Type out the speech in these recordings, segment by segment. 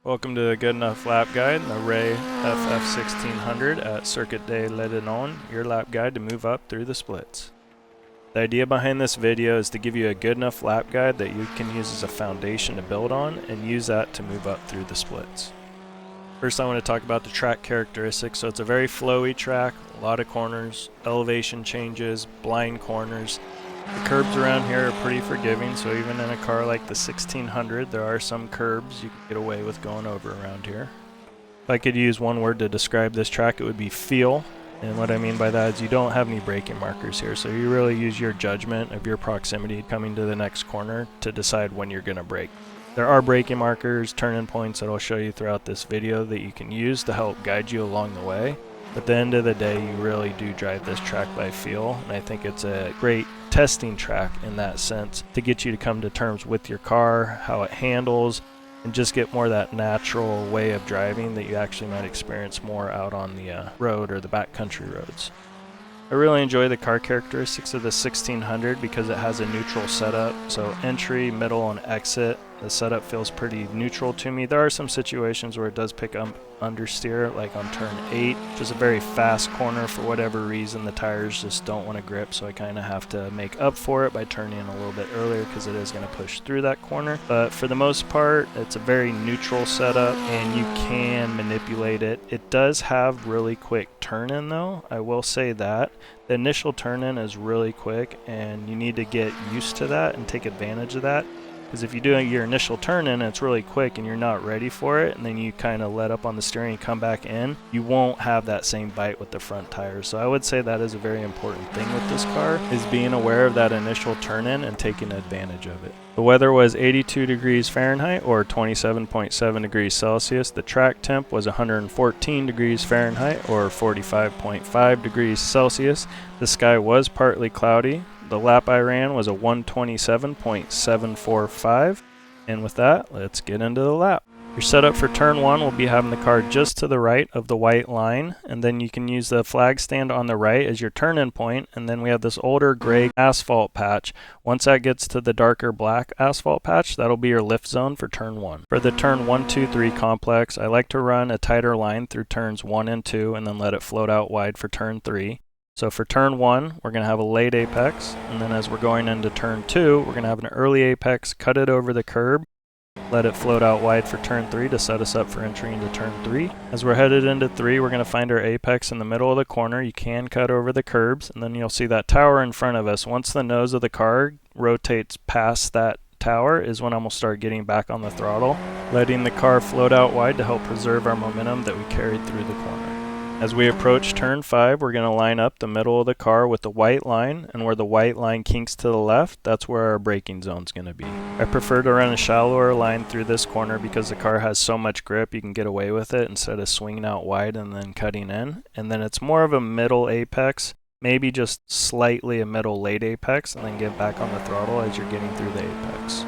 Welcome to the Good Enough Lap Guide in the Ray FF1600 at Circuit de Ledenon, your lap guide to move up through the splits. The idea behind this video is to give you a good enough lap guide that you can use as a foundation to build on and use that to move up through the splits. First, I want to talk about the track characteristics. So it's a very flowy track, a lot of corners, elevation changes, blind corners. The curbs around here are pretty forgiving, so even in a car like the 1600, there are some curbs you can get away with going over around here. If I could use one word to describe this track, it would be feel. And what I mean by that is you don't have any braking markers here, so you really use your judgment of your proximity coming to the next corner to decide when you're going to brake. There are braking markers, turn-in points that I'll show you throughout this video that you can use to help guide you along the way. But at the end of the day, you really do drive this track by feel, and I think it's a great testing track in that sense to get you to come to terms with your car, how it handles, and just get more of that natural way of driving that you actually might experience more out on the road or the backcountry roads. I really enjoy the car characteristics of the 1600 because it has a neutral setup, so entry, middle, and exit, the setup feels pretty neutral to me. There are some situations where it does pick up understeer, like on turn 8, which is a very fast corner. For whatever reason, the tires just don't want to grip, so I kind of have to make up for it by turning a little bit earlier because it is going to push through that corner. But for the most part, it's a very neutral setup and you can manipulate it. It does have really quick turn-in though, I will say that. The initial turn-in is really quick and you need to get used to that and take advantage of that. Because if you do your initial turn in and it's really quick and you're not ready for it, and then you kind of let up on the steering and come back in, you won't have that same bite with the front tires. So I would say that is a very important thing with this car, is being aware of that initial turn in and taking advantage of it. The weather was 82 degrees Fahrenheit or 27.7 degrees Celsius. The track temp was 114 degrees Fahrenheit or 45.5 degrees Celsius. The sky was partly cloudy. The lap I ran was a 127.745, and with that, let's get into the lap. Your setup for turn 1 will be having the car just to the right of the white line, and then you can use the flag stand on the right as your turn-in point, and then we have this older gray asphalt patch. Once that gets to the darker black asphalt patch, that'll be your lift zone for turn 1. For the turn 1, 2, 3 complex, I like to run a tighter line through turns 1 and 2, and then let it float out wide for turn 3. So for turn 1, we're going to have a late apex, and then as we're going into turn 2, we're going to have an early apex, cut it over the curb, let it float out wide for turn 3 to set us up for entering into turn 3. As we're headed into 3, we're going to find our apex in the middle of the corner. You can cut over the curbs, and then you'll see that tower in front of us. Once the nose of the car rotates past that tower is when I'm going to start getting back on the throttle, letting the car float out wide to help preserve our momentum that we carried through the corner. As we approach turn 5, we're going to line up the middle of the car with the white line, and where the white line kinks to the left, that's where our braking zone is going to be. I prefer to run a shallower line through this corner because the car has so much grip you can get away with it instead of swinging out wide and then cutting in. And then it's more of a middle apex, maybe just slightly a middle late apex, and then get back on the throttle as you're getting through the apex.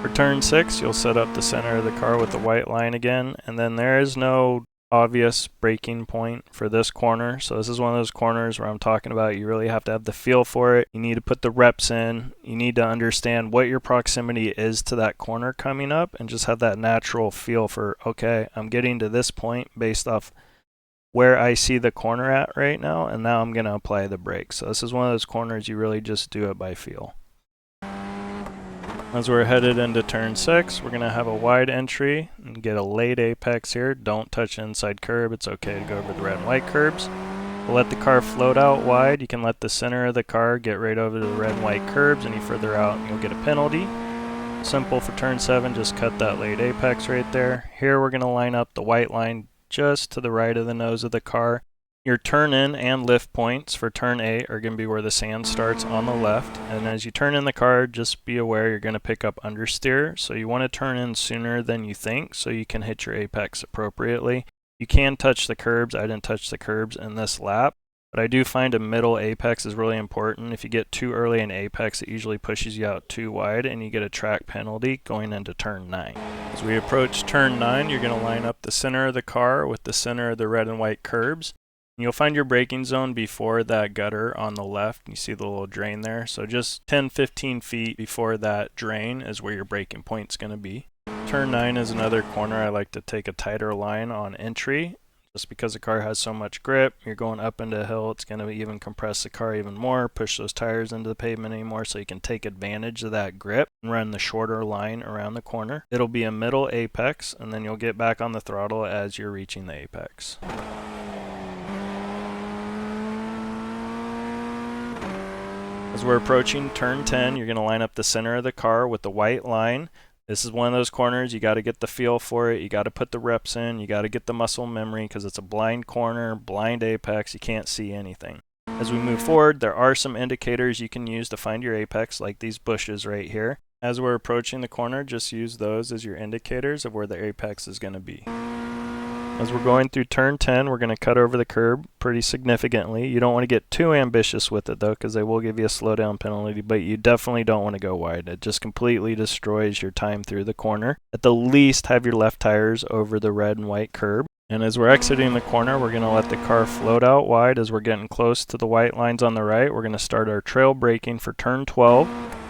For turn 6, you'll set up the center of the car with the white line again, and then there is no obvious braking point for this corner. So this is one of those corners where I'm talking about you really have to have the feel for it. You need to put the reps in. You need to understand what your proximity is to that corner coming up and just have that natural feel for, okay, I'm getting to this point based off where I see the corner at right now, and now I'm going to apply the brakes. So this is one of those corners you really just do it by feel. As we're headed into turn 6, we're going to have a wide entry and get a late apex here. Don't touch the inside curb. It's okay to go over the red and white curbs. We'll let the car float out wide. You can let the center of the car get right over to the red and white curbs. Any further out, you'll get a penalty. Simple for turn 7, just cut that late apex right there. Here we're going to line up the white line just to the right of the nose of the car. Your turn-in and lift points for turn 8 are going to be where the sand starts on the left. And as you turn in the car, just be aware you're going to pick up understeer. So you want to turn in sooner than you think so you can hit your apex appropriately. You can touch the curbs. I didn't touch the curbs in this lap. But I do find a middle apex is really important. If you get too early in apex, it usually pushes you out too wide and you get a track penalty going into turn 9. As we approach turn 9, you're going to line up the center of the car with the center of the red and white curbs. You'll find your braking zone before that gutter on the left. You see the little drain there. So just 10-15 feet before that drain is where your braking point's going to be. Turn 9 is another corner I like to take a tighter line on entry. Just because the car has so much grip, you're going up into a hill, it's going to even compress the car even more, push those tires into the pavement anymore, so you can take advantage of that grip and run the shorter line around the corner. It'll be a middle apex, and then you'll get back on the throttle as you're reaching the apex. As we're approaching turn 10, you're going to line up the center of the car with the white line. This is one of those corners, you got to get the feel for it, you got to put the reps in, you got to get the muscle memory because it's a blind corner, blind apex, you can't see anything. As we move forward, there are some indicators you can use to find your apex, like these bushes right here. As we're approaching the corner, just use those as your indicators of where the apex is going to be. As we're going through turn 10, we're going to cut over the curb pretty significantly. You don't want to get too ambitious with it though, because they will give you a slowdown penalty, but you definitely don't want to go wide. It just completely destroys your time through the corner. At the least, have your left tires over the red and white curb. And as we're exiting the corner, we're going to let the car float out wide. As we're getting close to the white lines on the right, we're going to start our trail braking for turn 12.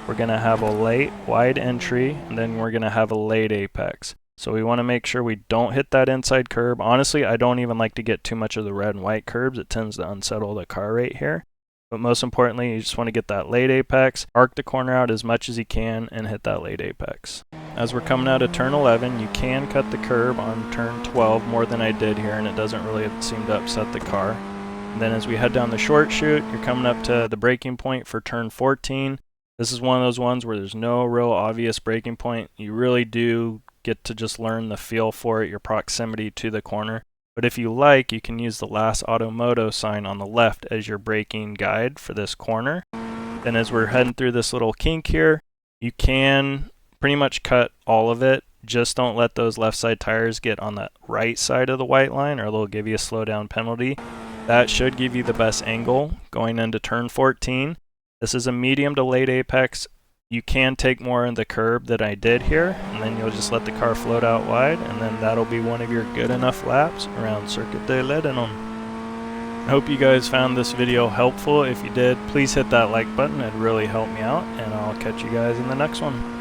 We're going to have a late wide entry, and then we're going to have a late apex. So we want to make sure we don't hit that inside curb. Honestly, I don't even like to get too much of the red and white curbs. It tends to unsettle the car right here. But most importantly, you just want to get that late apex, arc the corner out as much as you can, and hit that late apex. As we're coming out of turn 11, you can cut the curb on turn 12 more than I did here, and it doesn't really seem to upset the car. And then as we head down the short chute, you're coming up to the braking point for turn 14. This is one of those ones where there's no real obvious braking point. You really do get to just learn the feel for it, your proximity to the corner. But if you like, you can use the last Automoto sign on the left as your braking guide for this corner. Then as we're heading through this little kink here, you can pretty much cut all of it. Just don't let those left side tires get on the right side of the white line or they'll give you a slowdown penalty. That should give you the best angle going into turn 14. This is a medium to late apex. You can take more in the curb than I did here, and then you'll just let the car float out wide, and then that'll be one of your good enough laps around Circuit de Ledenon. I hope you guys found this video helpful. If you did, please hit that like button. It'd really help me out, and I'll catch you guys in the next one.